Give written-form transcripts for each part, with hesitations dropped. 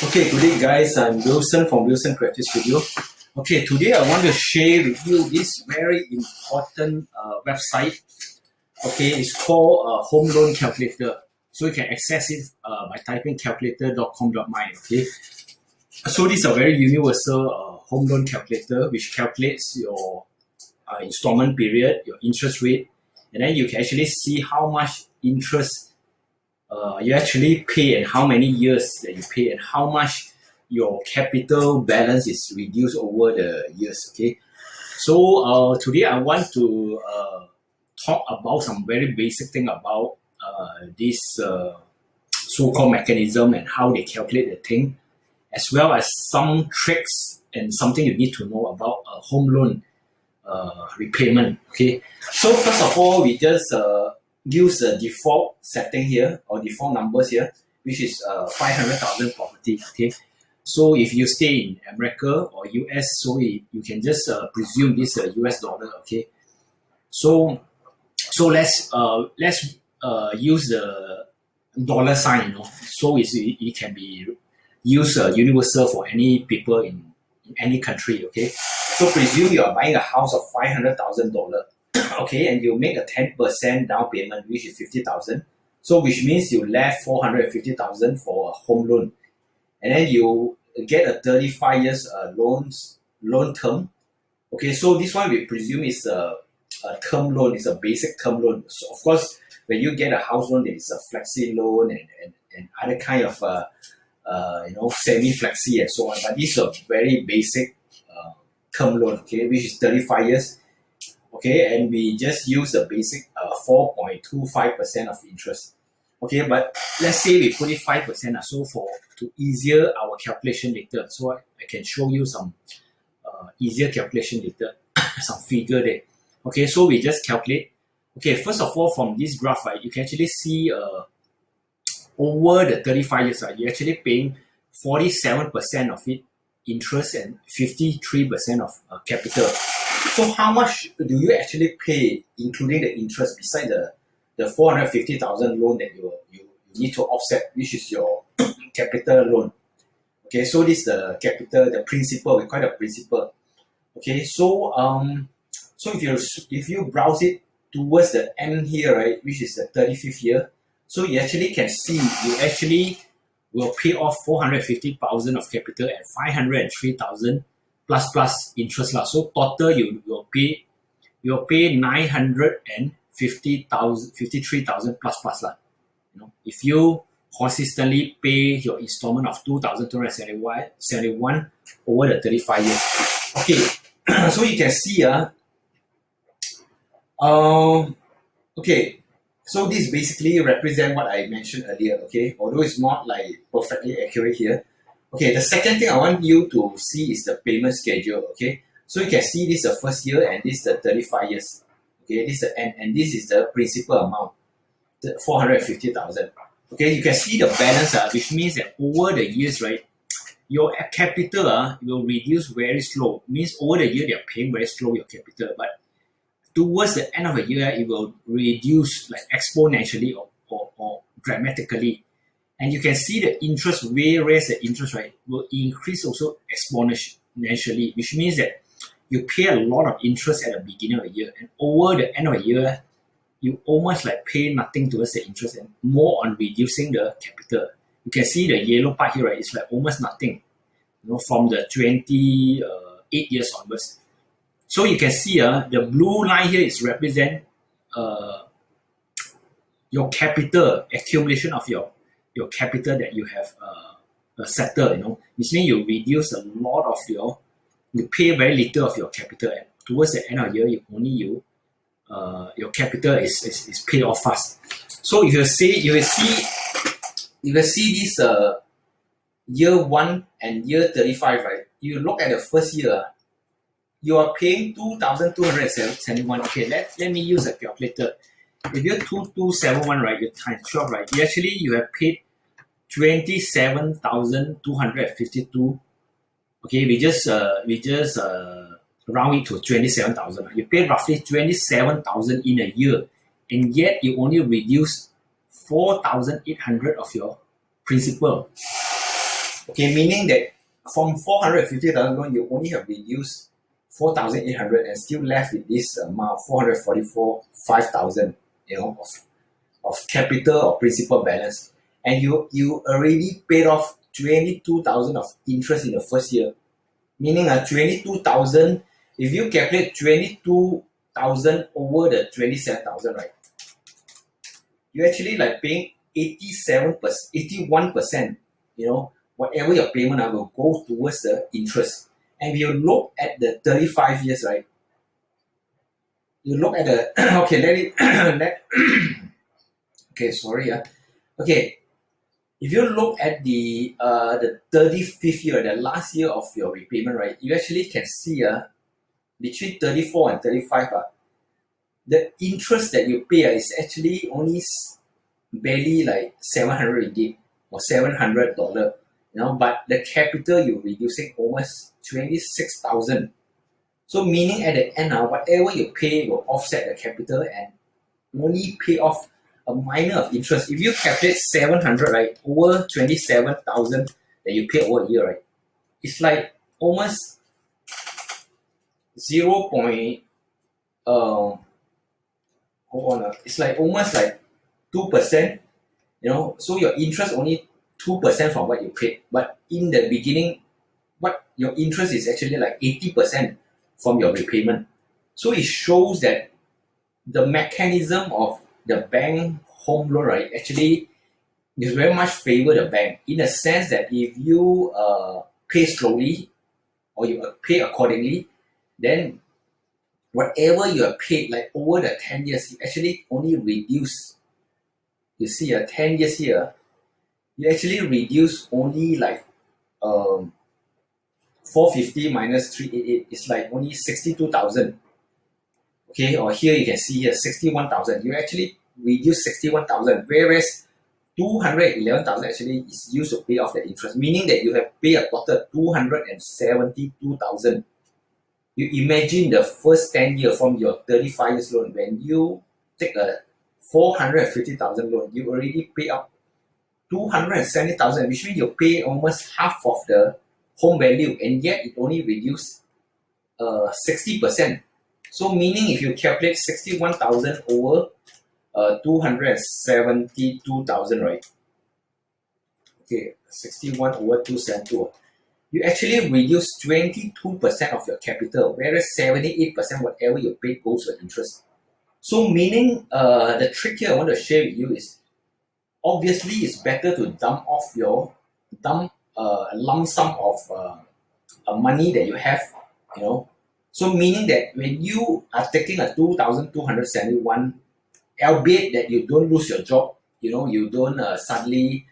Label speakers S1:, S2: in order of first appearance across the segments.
S1: Okay, today guys, I'm Wilson from Wilson Creative Studio. Okay, today I want to share with you this very important website. Okay, it's called Home Loan Calculator. So you can access it by typing calculator.com.my. Okay, so this is a very universal home loan calculator which calculates your installment period, your interest rate, and then you can actually see how much interest you actually pay and how many years that you pay and how much your capital balance is reduced over the years. Okay, so today I want to talk about some very basic thing about this so-called mechanism and how they calculate the thing, as well as some tricks and something you need to know about home loan repayment. Okay, so first of all, we just use the default setting here or default numbers here, which is 500,000 property. Okay, so if you stay in America or US, so you can just presume this US dollar. Okay, so let's use the dollar sign. So it can be used universal for any people in any country. Okay, so presume you are buying a house of $500,000. Okay, and you make a 10% down payment, which is 50,000. So which means you left 450,000 for a home loan, and then you get a 35 years loan term. Okay, so this one we presume is a term loan, it's a basic term loan. So of course, when you get a house loan, there is a flexi loan and other kind of semi-flexi and so on. But this is a very basic term loan, okay, which is 35 years. Okay, and we just use the basic 4.25% of interest. Okay, but let's say we put it 5%, so to easier our calculation later. So I can show you some easier calculation later, some figure there. Okay, so we just calculate. Okay, first of all, from this graph, right, you can actually see over the 35 years, right, you're actually paying 47% of it interest and 53% of capital. So how much do you actually pay, including the interest, beside the 450,000 loan that you need to offset, which is your capital loan? Okay, so this is the capital, the principal. We call it the principal. Okay, so if you browse it towards the end here, right, which is the 35th year, so you actually can see you actually will pay off 450,000 of capital and 503,000 plus interest lah. So total you will pay 53,000 plus lah. If you consistently pay your installment of 2,271 over the 35 years. Okay, so you can see okay, so this basically represent what I mentioned earlier. Okay, although it's not like perfectly accurate here. Okay, the second thing I want you to see is the payment schedule. Okay, so you can see this is the first year and this is the 35 years. Okay, this is the end, and this is the principal amount, 450,000. Okay, you can see the balance, which means that over the years, right, your capital will reduce very slow. It means over the year they are paying very slow your capital, but towards the end of the year it will reduce like exponentially or dramatically. And you can see the interest, whereas the interest rate will increase also exponentially, which means that you pay a lot of interest at the beginning of the year, and over the end of the year, you almost like pay nothing towards the interest and more on reducing the capital. You can see the yellow part here, right? It's like almost nothing, from the 28 years onwards. So you can see the blue line here is represent your capital, accumulation of your capital that you have settled, which means you reduce a lot of you pay very little of your capital, and towards the end of the year, your capital is paid off fast. So if you will see this year 1 and year 35, right? You look at the first year, you are paying 2,271. Okay, let me use a calculator. If you're 2,271, right, you times 12, right, you have paid 27,252. Okay, we just round it to 27,000. You pay roughly 27,000 in a year, and yet you only reduce 4,800 of your principal. Okay, meaning that from 450,000 loan, you only have reduced 4,800 and still left with this amount, 444, 5,000, of capital or principal balance. And you already paid off 22,000 of interest in the first year. Meaning 22,000, if you calculate 22,000 over the 27,000, right? You actually like paying 87%, 81%, whatever your payment will go towards the interest. And if you look at the 35 years, right? You look at the, okay, okay, sorry. Okay, if you look at the 35th year, the last year of your repayment, right? You actually can see between 34 and 35, the interest that you pay is actually only barely like 700 ringgit or $700, but the capital you're reducing almost 26,000. So meaning at the end, whatever you pay will offset the capital and only pay off a minor of interest. If you calculate 700, right, over 27,000 that you pay over a year, right, it's like almost 0. Hold on, it's like almost like 2%, so your interest only 2% from what you paid. But in the beginning, what your interest is actually like 80% from your repayment. So it shows that the mechanism of the bank home loan, right, actually is very much favor the bank in the sense that if you pay slowly or you pay accordingly, then whatever you have paid like over the 10 years, you actually only reduce. You see, 10 years here, you actually reduce only like 450 minus 388 is like only 62,000. Okay, or here you can see here 61,000. You actually reduce 61,000, whereas 211,000 actually is used to pay off the interest, meaning that you have paid a total 272,000. You imagine the first 10 years from your 35 years loan, when you take a 450,000 loan, you already pay up 270,000, which means you pay almost half of the home value, and yet it only reduced 60%. So meaning if you calculate 61,000 over 272,000, right? Okay, 61 over 272. You actually reduce 22% of your capital, whereas 78% whatever you pay goes to interest. So meaning the trick here I want to share with you is, obviously it's better to dump a lump sum of money that you have, So meaning that when you are taking a 2,271, albeit that you don't lose your job, you don't suddenly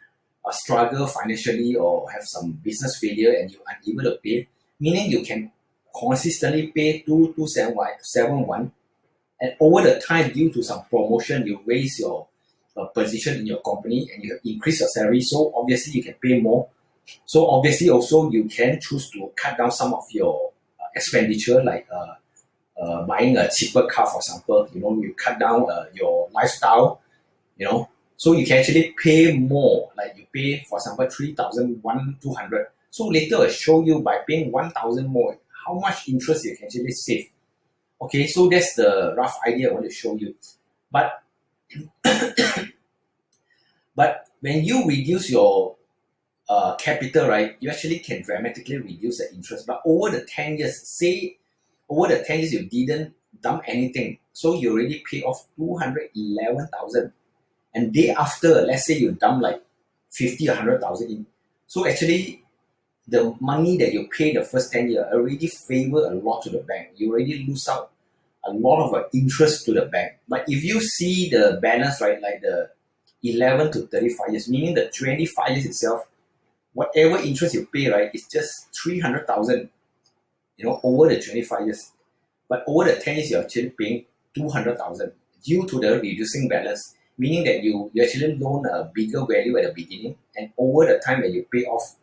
S1: struggle financially or have some business failure and you're unable to pay, meaning you can consistently pay 2,271, and over the time due to some promotion, you raise your position in your company and you have increased your salary, so obviously you can pay more. So obviously also you can choose to cut down some of your expenditure, like buying a cheaper car, for example. You cut down your lifestyle, so you can actually pay more, like you pay, for example, 3,200. So later I'll show you by paying 1,000 more, how much interest you can actually save. Okay, so that's the rough idea I want to show you. But when you reduce your capital, right, you actually can dramatically reduce the interest. But over the 10 years, say over the 10 years you didn't dump anything, so you already pay off 211,000. And day after, let's say you dump like 50 or 100,000 in. So actually, the money that you pay the first 10 years already favor a lot to the bank. You already lose out a lot of interest to the bank. But if you see the balance, right, like the 11 to 35 years, meaning the 25 years itself, whatever interest you pay, right, it's just 300,000, over the 25 years. But over the 10 years, you're actually paying 200,000 due to the reducing balance, meaning that you actually loan a bigger value at the beginning, and over the time when you pay off,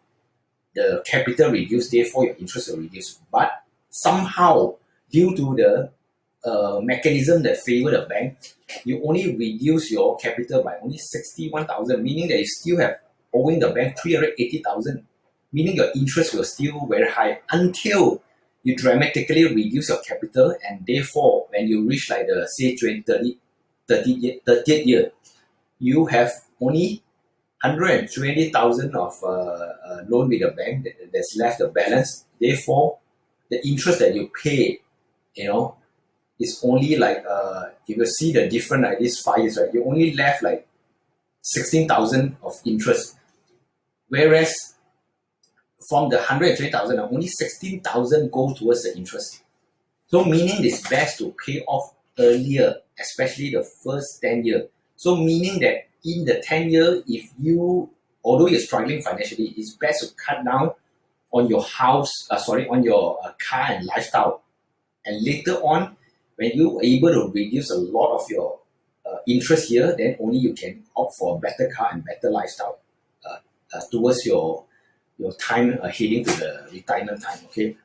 S1: the capital reduced, therefore your interest will reduce. But somehow, due to the mechanism that favor the bank, you only reduce your capital by only 61,000, meaning that you still have owing the bank 380,000. meaning your interest will still very high until you dramatically reduce your capital, and therefore when you reach like the say 30th year, you have only 120,000 of loan with the bank that's left the balance. Therefore, the interest that you pay, is only like if you see the difference like this 5 years, right? You only left like 16,000 of interest, whereas from the 120,000, only 16,000 go towards the interest. So meaning it's best to pay off earlier, especially the first 10 years. So meaning that in the 10 year, if you, although you're struggling financially, it's best to cut down on your on your car and lifestyle. And later on, when you're able to reduce a lot of your interest here, then only you can opt for a better car and better lifestyle towards your time heading to the retirement time. Okay,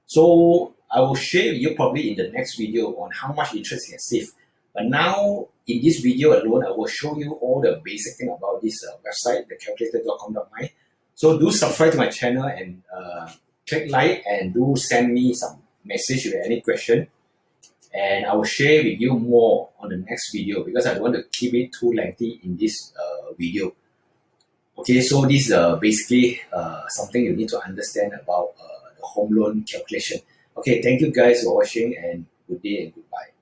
S1: so I will share with you probably in the next video on how much interest you can save. But now in this video alone, I will show you all the basic thing about this website, thecalculator.com.my. So do subscribe to my channel and click like, and do send me some message if you have any question. And I will share with you more on the next video because I don't want to keep it too lengthy in this video. Okay, so this is basically something you need to understand about the home loan calculation. Okay, thank you guys for watching, and good day and goodbye.